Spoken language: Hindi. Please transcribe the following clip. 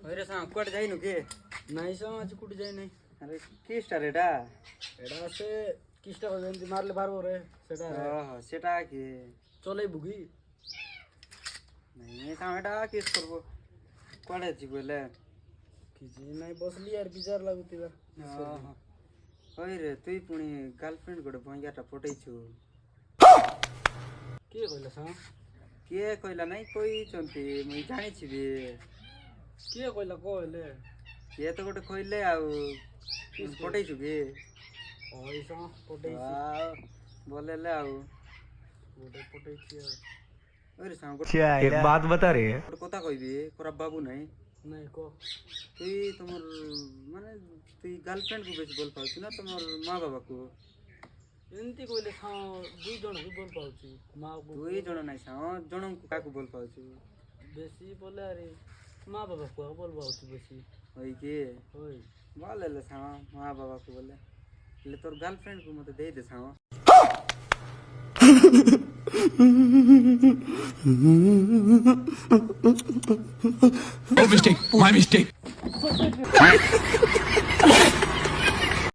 अरे सा कुआडे जाइनु के नहीं सा आज कुटी जाई नहीं अरे के स्टार एटा एडा से किस्टा हो जेंती मारले बारबो रे सेटा रे ओह सेटा के चलै बुगी नहीं सा एटा केस करबो कुआडे जिबले किछि नहीं बसली यार बिजार लागुतिला ओइ रे तुई पुणी गर्लफ्रेंड गोटे भंगियाटा पटैछु के कहला सा के कहला नहीं कोई चंती मुई जानि छिबे के कहला कहले ये तो गोटे कहले आउ पटैछु के ओइसा पटै वाह बोलेले आउ गोटे पटै छी ओरे सा एक बात बता रे गोटे कथा कहबी खराब बाबू नहीं नहीं को तुई तुमर माने तुई गर्लफ्रेंड को बेसी बोल पाउछु ना तुमर माँ बाबा को एंती कहले सा दुई जण को बोल पाउची मां को दुई जण नाही सा जण को काकू बोल पाउछु बेसी बोले अरे मां बाबा को बोल पाउची बेसी होई के होय बोलेले सा माँ बाबा को बोले ले तोर गर्लफ्रेंड को मते दे दे सा My mistake.